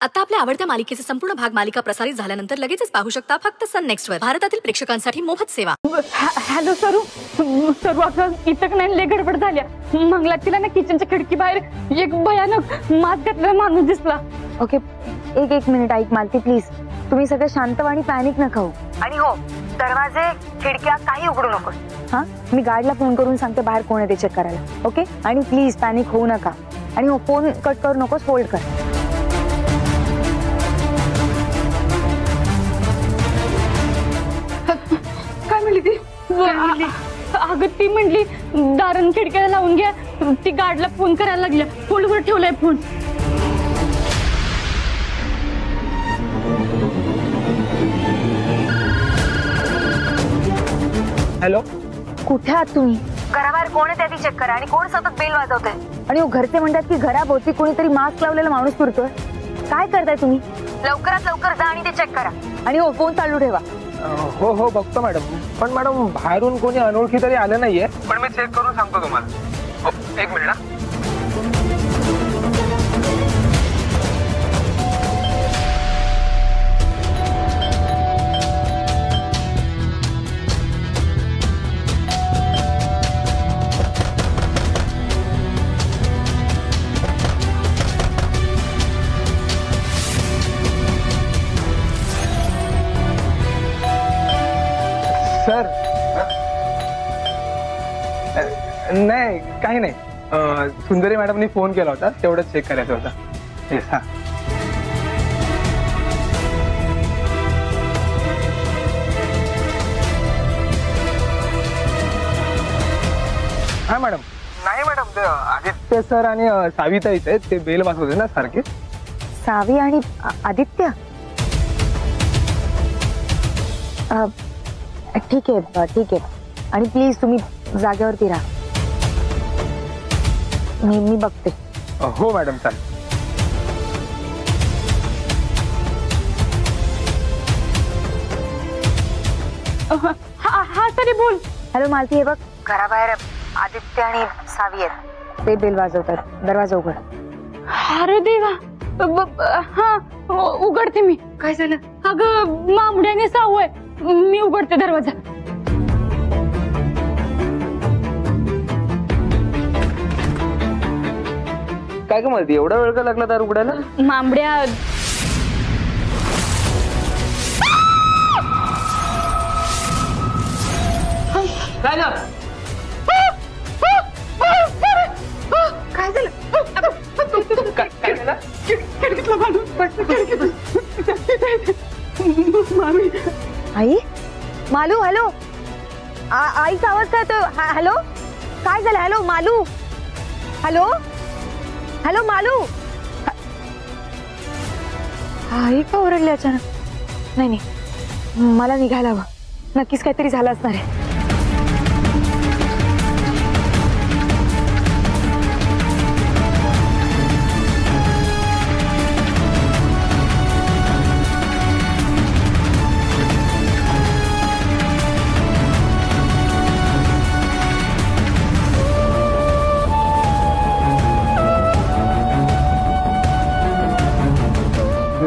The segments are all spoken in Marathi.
आता आपल्या आवडत्या मालिकेचे संपूर्ण भाग मालिका प्रसारित झाल्यानंतर लगेचच पाहू शकता फक्त सन नेक्स्ट वर. भारतातील प्रेक्षकांसाठी मोफत सेवा. हॅलो सरू सरू आता इतक नाही लय गडबड झाल्या. मंगला तिला ना किचनच्या खिडकी बाहेर एक भयानक मास्क घातलेला माणूस दिसला. ओके एक मिनिट ऐक मालती प्लीज. तुम्ही सगळे शांत आणि पॅनिक नका होऊ. आणि हो दरवाजे खिडक्या काही उघडू नकोस. हा मी गार्डला फोन करून सांगते बाहेर कोण आहे ते चेक करायला. ओके आणि प्लीज पॅनिक होऊ नका. आणि हो फोन कट करू नकोस होल्ड कर. काय म्हणली ती? अगं ती म्हणली दारण खिडक्याला लावून घ्या. ती गार्डला फोन करायला लागल्या. होल्डवर ठेवलाय फोन. हॅलो कुठे आहात तुम्ही? घराबाहेर कोण आहे ते चेक करा. आणि कोण सतत बेल वाजवतंय. आणि घरचे म्हणतात की घराभोवती कोणीतरी मास्क लावलेला माणूस फिरतोय. काय करताय तुम्ही? लवकरात लवकर जा आणि ते चेक करा. आणि हो फोन चालू ठेवा. हो हो बघतो मॅडम. पण मॅडम बाहेरून कोणी अनोळखी तरी आलं नाहीये. पण मी चेक करून सांगतो तुम्हाला. एक मिनिट. सर नाही काही नाही. सुंदरी मॅडमनी फोन केला होता तेवढंच चेक करायचं होतं. हा मॅडम. नाही मॅडम ते आदित्य सर आणि साविता इथे ते बेल वाजवते ना सारखे. सावी आणि आदित्य. ठीक आहे ठीक आहे. आणि प्लीज तुम्ही जागेवरती राहा. मी बघते. हो मॅडम चालेल. हा तरी बोल. हॅलो मालती हे बघ घराबाहेर आदित्य आणि सावी आहेत. ते बेल वाजवतात. दरवाजा उघड. अरे देवा. हा उघडते मी. काय झालं? अगं मामड्याने सावय. मी उघडते दरवाजा. काय का माहिती एवढा वेळ का लागला दार उघडायला? मामड्या काय झालं? काय झालं? काय झालं? खिडकीतला मामी. आई मालू. हॅलो आईचा आवाज काय तो? हॅलो काय झालं? Hello Malu. Hello hello Malu. आई का ओरडले अचानक? नाही नाही मला निघायला हवं. नक्कीच काहीतरी झालं असणार आहे.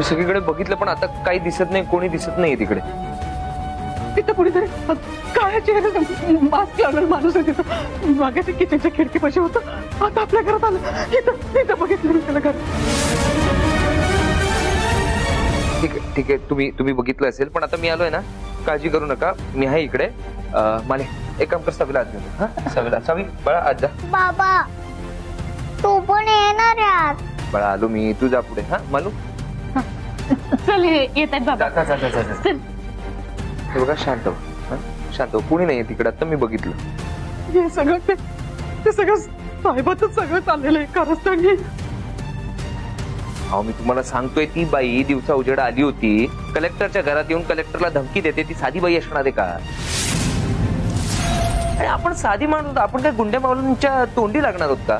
सगळीकडे बघितलं पण आता काही दिसत नाही. कोणी दिसत नाही तिकडे. तिथं कुणीतरी काळ्या चेहऱ्याचा मास्क लावलेला माणूस आहे. तिथं मागाच्या किचनच्या खिडकीपाशी होतं. आता आपल्या घरात आलं. इथं बघितलं मी त्याला घर. ठीक आहे तुम्ही बघितलं असेल. पण आता मी आलोय ना. काळजी करू नका. मी आहे इकडे. माले एक काम कर. सावीला आज घेऊन. हा सावीला. सावी बाळा आज जा. बाबा तू पण येणार यार. बाळा आलो मी. तू जा पुढे. हा मालू चल येत आहेत बाबा. हे बघा शांत शांत. कोणी नाहीये तिकडे. आता मी बघितलं. हे सगळं ते सगळं साहेबातच सगळं चाललेलं आहे कारस्थानी. अहो मी तुम्हाला सांगतोय ती बाई दिवसा उजेडा आली होती. कलेक्टरच्या घरात येऊन कलेक्टरला धमकी देते. ती साधी बाई असणार आहे का? आणि आपण साधी माणूस. आपण काय गुंड्या मावलांच्या तोंडी लागणार आहोत का?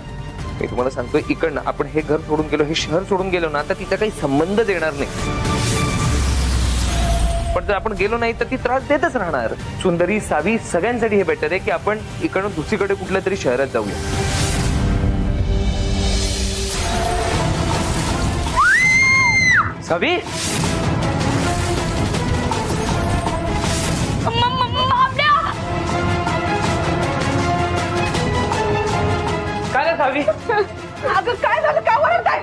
मी तुम्हाला सांगतोय इकडनं आपण हे घर सोडून गेलो, हे शहर सोडून गेलो ना तर तिचा काही संबंधच येणार नाही. पण जर आपण गेलो नाही तर ती त्रास देतच राहणार. सुंदरी सावी सगळ्यांसाठी हे बेटर आहे की आपण इकडून दुसरीकडे कुठल्या तरी शहरात जाऊया. सावी काय रे सावी? अगं काय झालं, का ओरडताय?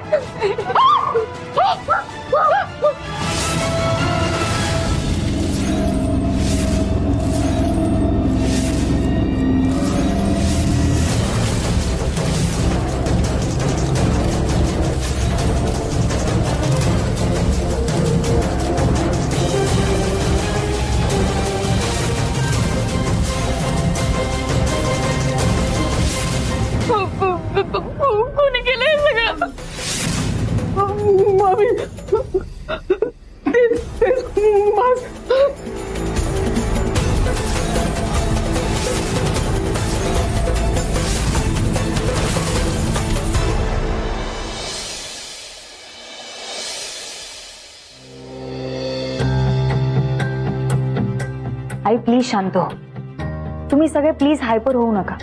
कोणी केलंय सगळं? मामी आई प्लीज शांत हो. तुम्ही सगळे प्लीज हायपर होऊ नका.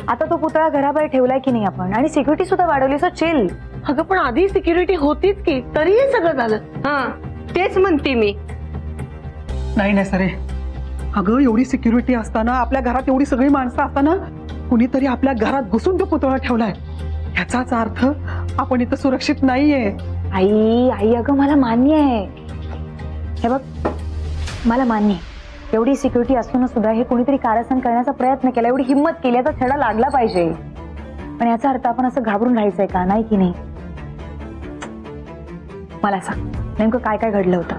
आता तो पुतळा घराबाहेर ठेवलाय की नाही आपण, आणि सिक्युरिटी सुद्धा वाढवली, सो चिल. अगं पण आधी सिक्युरिटी होतीच की, तरी हे सगळं झालं. हा तेच म्हणते मी. नाही सरे, अगं एवढी सिक्युरिटी असताना, आपल्या घरात एवढी सगळी माणसं असताना कुणीतरी आपल्या घरात घुसून तो पुतळा ठेवलाय. ह्याचाच अर्थ आपण इथं सुरक्षित नाहीये. आई आई अगं मला मान्य आहे, हे बघ मला मान्य आहे, एवढी सिक्युरिटी असून सुद्धा हे कोणीतरी कारस्थान करण्याचा प्रयत्न केला, एवढी हिंमत केली, याचा छडा लागला पाहिजे. पण याचा अर्थ आपण असं घाबरून राहायचंय का? नाही की नाही? मला सांग नेमकं काय काय घडलं होतं?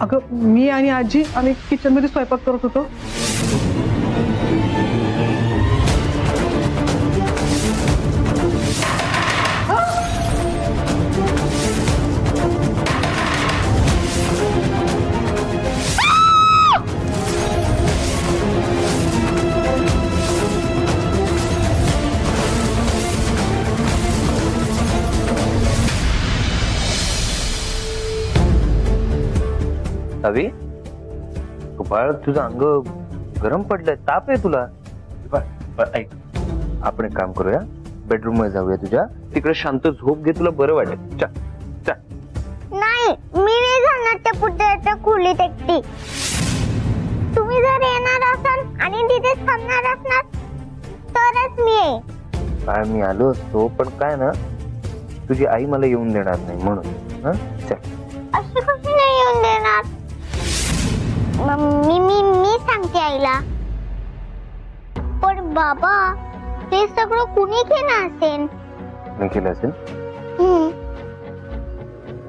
अगं मी आणि आजी आम्ही किचन मध्ये स्वयंपाक करत होतो. सावी बाळ, तुझं अंग गरम पडलंय, ताप आहे तुला. ऐक, आपण एक काम करूया, बेडरूम मध्ये जाऊया, तुझ्या तिकडे शांत झोप घे, तुला बरं वाटेल. नाही, मी नाही जाणार त्या पुतळ्याच्या खोलीत एकटी. तुम्ही जर येणार असाल आणि तिथे थांबणार असणार तरच मी येईन. काय मी आलो असतो, पण काय ना, तुझी आई मला येऊन देणार नाही म्हणून. चल. अशी कशी नाही येऊन देणार? मी सांगते आईला. पण बाबा, ते सगळं कुणी केलं असेल? मी केलं असेल?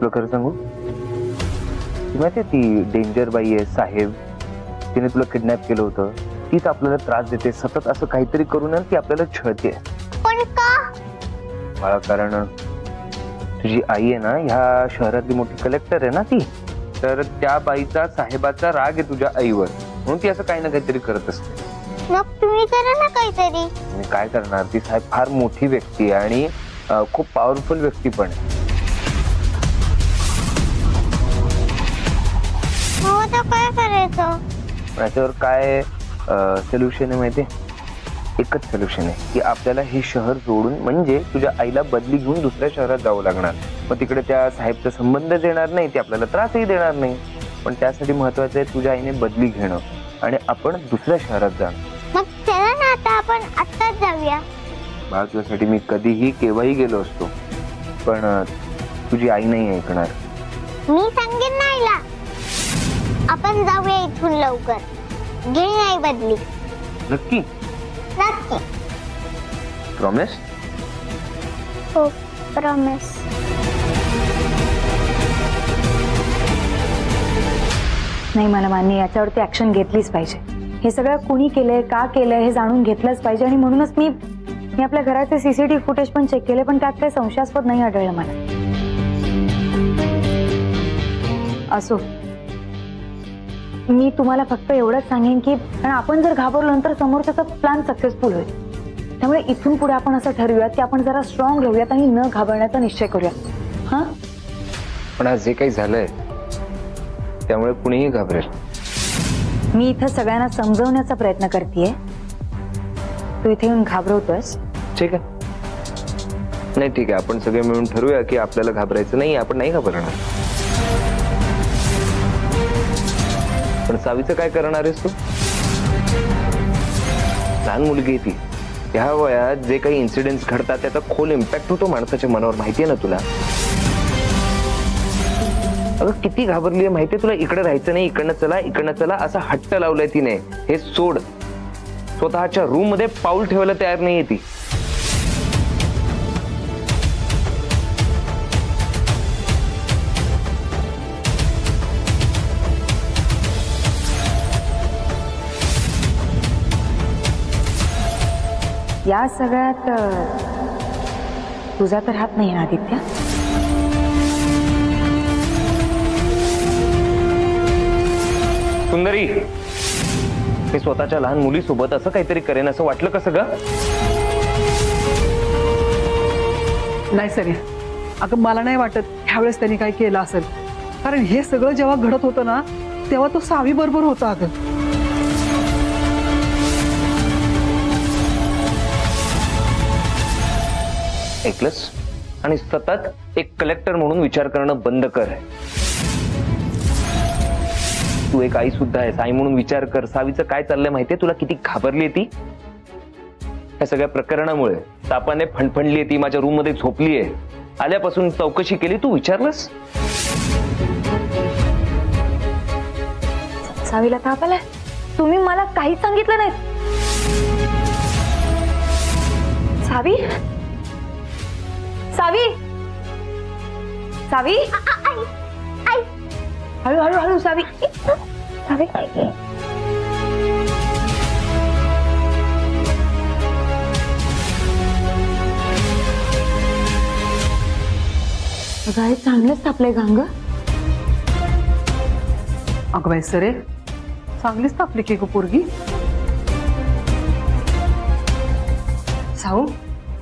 तुला खरं सांगू, माहितीये ती डेंजर बाई आहे साहेब, तिने तुला किडनॅप केलं होतं. तीच आपल्याला त्रास देते, सतत असं काहीतरी करून ती आपल्याला छळते. पण का? मला कारण तुझी आई आहे ना, ह्या शहरातली मोठी कलेक्टर आहे ना ती, तर त्या बाईचा साहेबाचा राग आहे तुझ्या आईवर, म्हणून ती असं काही ना काहीतरी करत असते. मग तुम्ही करा ना काहीतरी. मी काय करणार, ती साहेब फार मोठी व्यक्ती आहे आणि खूप पॉवरफुल व्यक्ती पण आहे. आता काय करायचं? याच्यावर काय सोल्युशन आहे माहितीये? एकच सोल्युशन आहे की आपल्याला हे शहर सोडून, म्हणजे तुझ्या आईला बदली घेऊन दुसऱ्या शहरात जावं लागणार. मग तिकडे त्या साहेबचा संबंध येणार नाही, ते आपल्याला त्रासही देणार नाही. पण त्यासाठी महत्वाचं आहे तुझ्या आईने बदली घेणं आणि आपण दुसऱ्या शहरात जाणं. मग चला ना, आता आपण आत्ताच जाऊया. बाळ, तुझ्यासाठी मी कधीही केव्हाही गेलो असतो, पण तुझी आई नाही ऐकणार. मी सांगेन ना आईला. आपण जाऊया इथून लवकर. घेईन आई बदली. नक्की? नक्की. प्रॉमिस? हो, प्रॉमिस. नाही, मला मान्य, याच्यावरती ऍक्शन घेतलीच पाहिजे. हे सगळं कुणी केलंय, का केलंय हे जाणून घेतलंच पाहिजे. आणि म्हणूनच मी आपल्या घराचे सीसीटीव्ही फुटेज पण चेक केले, पण त्यात काही संशयास्पद नाही आढळलं मला. असो, मी तुम्हाला फक्त एवढंच सांगेन की कारण आपण जर घाबरलो नंतर समोरचा प्लॅन सक्सेसफुल होईल. त्यामुळे इथून पुढे आपण असं ठरवूयात की आपण जरा स्ट्रॉंग राहूयात आणि न घाबरण्याचा निश्चय करूयात. हा, पण आज जे काही झालंय त्यामुळे कुणीही घाबरेल. मी इथं सगळ्यांना समजवण्याचा प्रयत्न करतेय, तू इथे येऊन घाबरवतोयस. ठीक आहे, नाही ठीक आहे, आपण सगळे मिळून ठरवूया की आपल्याला घाबरायचं नाही, आपण नाही घाबरणार. पण सावीचं काय करणार आहेस तू? लहान मुलगी आहे ती. ह्या वयात जे काही इन्सिडेंट्स घडतात त्याचा खोल इम्पॅक्ट होतो माणसाच्या मनावर, माहितीये ना तुला? अगं किती घाबरली आहे माहितीये तुला. इकडे राहायचं नाही, इकडनं चला असा हट्ट लावलाय तिने. हे सोड, स्वतःच्या रूम मध्ये पाऊल ठेवायला तयार नाहीये ती. या सगळ्यात तुझा तर हात नाही ना आदित्य? सुंदरी, मी स्वतःच्या लहान मुलीसोबत असं काहीतरी करेन असं वाटलं कसं ग? नाही सरे, अगं मला नाही वाटत ह्यावेळेस त्यांनी काय केलं असेल. कारण हे सगळं जेव्हा घडत होतं ना तेव्हा तो सावी बरोबर होता. अगं ऐकलंस? आणि सतत एक कलेक्टर म्हणून विचार करणं बंद कर. तू एक आई सुद्धा आहेस. आई म्हणून विचार कर. सावीचं काय चाललंय माहितीये तुला? किती घाबरलीये ती या सगळ्या प्रकरणामुळे. तापाने फणफणलीये ती, माझ्या रूम मध्ये झोपलीये. आल्यापासून चौकशी केली, तू विचारलंस? सावीला ताप आलाय? तुम्ही मला काहीच सांगितलं नाही. सावी, सावी, सावी, हळू हळू हळू. सावी, सावी, काय चांगलंच तापलंय गांग. अगं बाई सरे, चांगलीच तापली की ग पोरगी. साऊ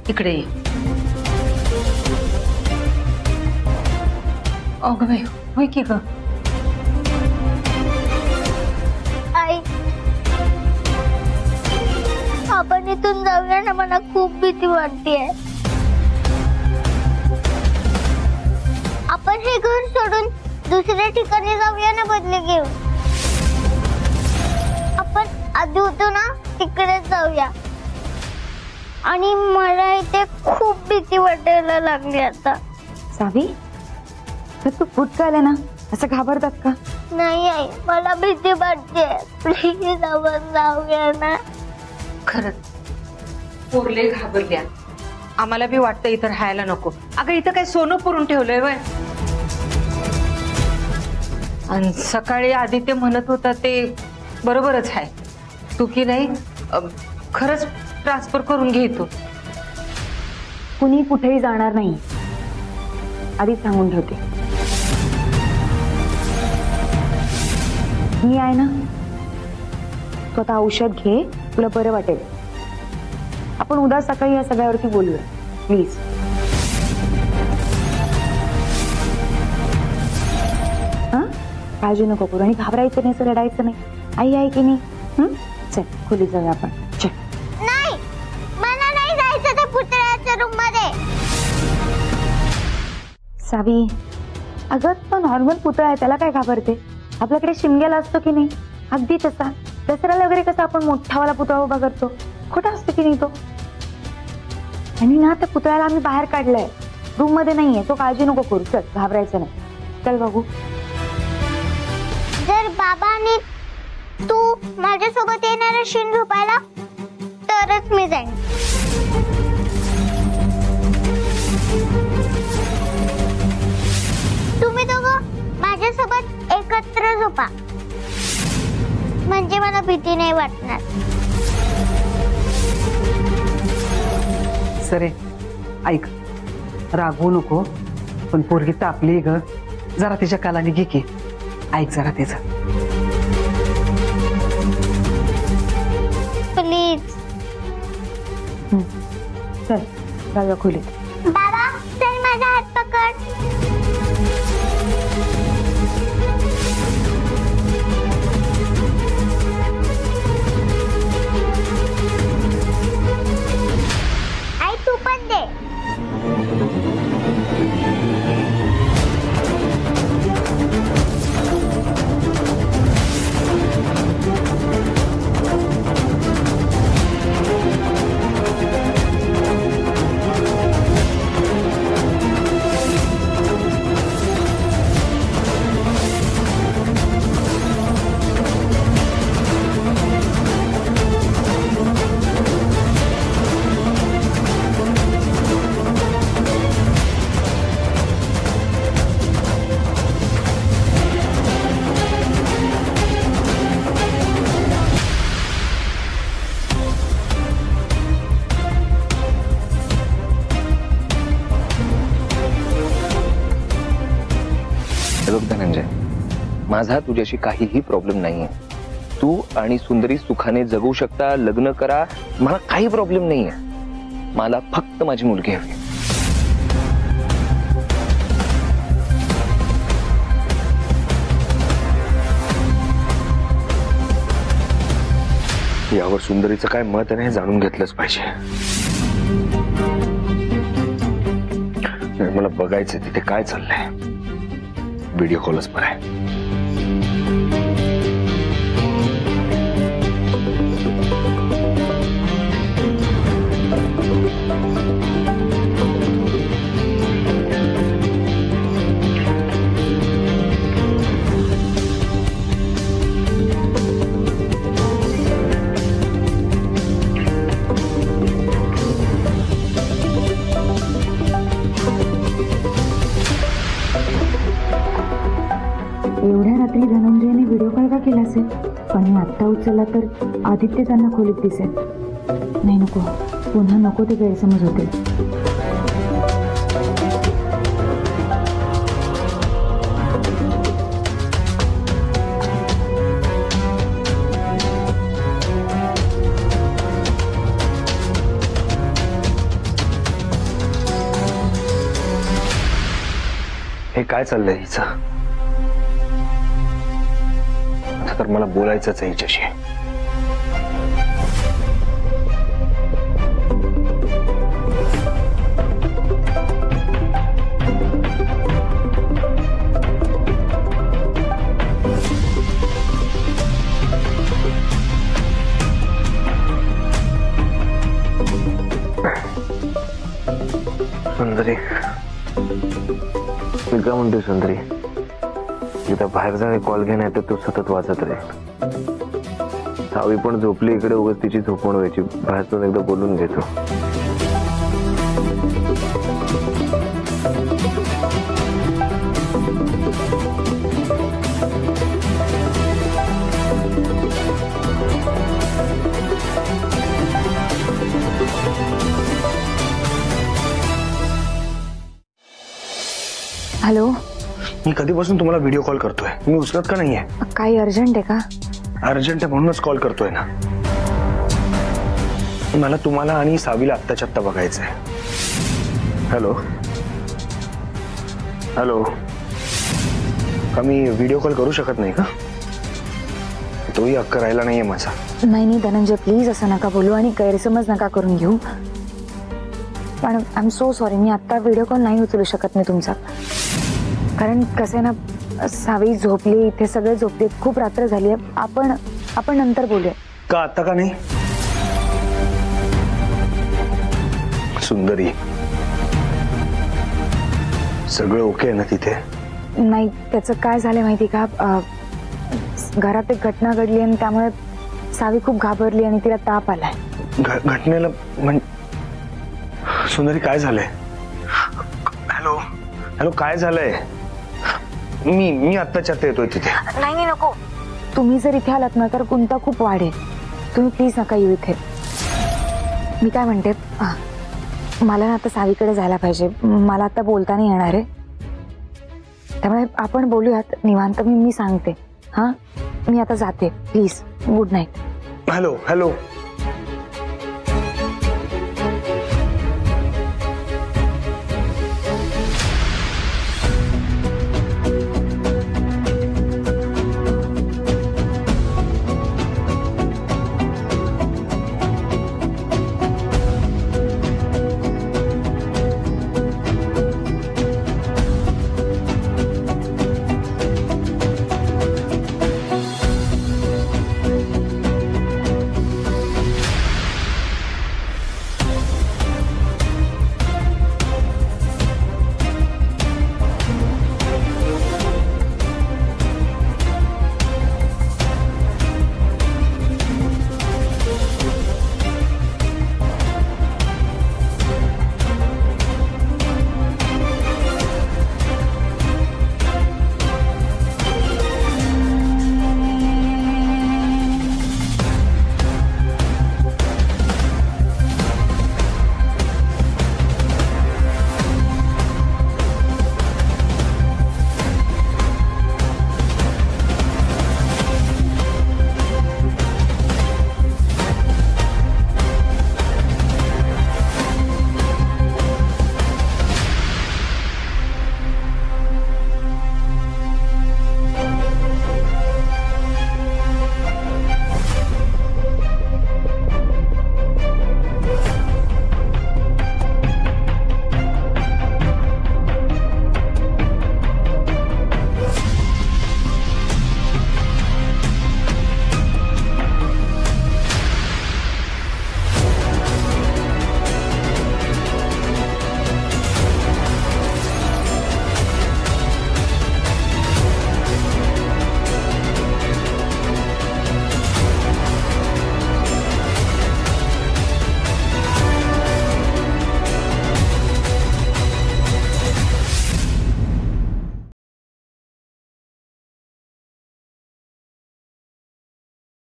इकडे ये. अगं बाई, होय की ग? आई, आपण इथून जाऊया ना, मला खूप भीती वाटतेय. आपण हे घर सोडून दुसऱ्या ठिकाणी जाऊया ना, बदली घेऊन. आपण आधी होतो ना तिकडे जाऊया. आणि मला इथे खूप भीती वाटायला लागली आता. सावी, तर तू फुटका आल्या ना, असं घाबरतात का? नाही आई, मला भीती वाटते. प्लीज आपण जाऊया ना. खरंच पोरले घाबरल्या. आम्हाला बी वाटतं इथं राहायला नको. अगं इथं काय सोनं पुरून ठेवलंय वय? आणि सकाळी आदित्य म्हणत होता ते बरोबरच आहे. तू की नाही खरंच ट्रान्सफर करून घेतो. कुणी कुठेही जाणार नाही, आधीच सांगून ठेवते. मी आहे ना, स्वतः औषध घे, तुला बरं वाटेल. आपण उद्या सकाळी या सगळ्यावरती बोलूया प्लीज. हा, काळजी नको करू आणि घाबरायचं नाही, सर रडायचं नाही. आई आहे की नाही? चल खोलीत जाऊया आपण. चल. नाही, मला नाही जायचं त्या पुतळ्याच्या रूम मध्ये. सावी, अगं तो नॉर्मल पुतळा आहे, त्याला काय घाबरते? आपल्याकडे शिमग्याला असतो की नाही, अगदी तसा. दसऱ्याला वगैरे कसा आपण मोठावाला पुतळा उभा करतो, खोटा असतो की नाही तो. आणि ना त्या पुतळ्याला आम्ही बाहेर काढलाय, रूम मध्ये नाहीये तो. काळजी नको करू, चल घाबरायचं नाही. चल बघू. जर बाबांनी तू माझ्यासोबत येणार असेल झोपायला तरच मी जाईन. तुम्ही दोघं माझ्यासोबत एकत्र झोपा, म्हणजे मला भीती नाही वाटणार. सरे ऐक, रागवू नको, पण पोरगी तापली ग, जरा तिच्या कालाने घे की. ऐक जरा तिचं. प्लीज. चल जाऊया खोलीत. बाबा चल, माझा हात पकड. आई तू पण दे. बघ धनंजय, माझा तुझ्याशी काहीही प्रॉब्लेम नाहीये. तू आणि सुंदरी सुखाने जगू शकता, लग्न करा, मला काही प्रॉब्लेम नाहीये. मला फक्त माझी मुलगी हवी. यावर सुंदरीचं काय मत आहे हे जाणून घेतलंच पाहिजे. मला बघायचं तिथे काय चाललंय. व्हिडिओ कॉलच बरं आहे. एवढ्या रात्री धनंजयने व्हिडिओ कॉल का केला असेल? पण मी आत्ता उचलला तर आदित्य त्यांना खोलीत दिसेल. नाही, नको, पुन्हा नको ते गैरसमज होतील. हे काय चाललंय हिचं? तर मला बोलायचंच आहे हिच्याशी. सुंदरी, मी काय म्हणतोय सुंदरी, इथं बाहेर जाणे कॉल घेण्यात तर तू सतत वाजत राहील. सावी पण झोपली इकडे, उगाच तिची झोपवण व्हायची. बाहेरतून एकदा बोलून घेतो. हॅलो, मी कधीपासून तुम्हाला व्हिडिओ कॉल करतोय, मी उचलत का नाहीये? काही अर्जंट आहे का? अर्जंट आहे म्हणूनच कॉल करतोय ना. मला तुम्हाला आणि सावीला आत्ताच्या आत्ता बघायचंय. हॅलो हॅलो, का मी व्हिडिओ कॉल करू शकत नाही का? तोही हक्क राहिला नाहीये माझा. नाही धनंजय, प्लीज असं नका बोलू आणि गैरसमज नका करून घेऊ. पण आय एम सो सॉरी, मी आत्ता व्हिडिओ कॉल नाही उचलू शकत नाही तुमचा. कारण कसं आहे ना, सावी झोपली, इथे सगळे झोपले, खूप रात्र झाली आहे. आपण नंतर बोलूया. का आता का नाही? सुंदरी, सगळं ओके आहे ना तिथे? नाही, त्याचं काय झालंय माहिती का, घरात एक घटना घडली आणि त्यामुळे सावी खूप घाबरली आणि तिला ताप आलाय. घटनेला सुंदरी काय झालंय? हॅलो हॅलो, काय झालंय? मी आत्ताच्या आत्ता येतोय तिथे. नाही नको, तुम्ही जर इथे आलात ना तर गुंता खूप वाढेल. तुम्ही प्लीज नका येऊ इथे. मी काय म्हणते, मला ना आता सावीकडे जायला पाहिजे. मला आता बोलता नाही येणार आहे, त्यामुळे आपण बोलूयात निवांत. मी सांगते. हा, मी आता जाते. Please, good night. Hello hello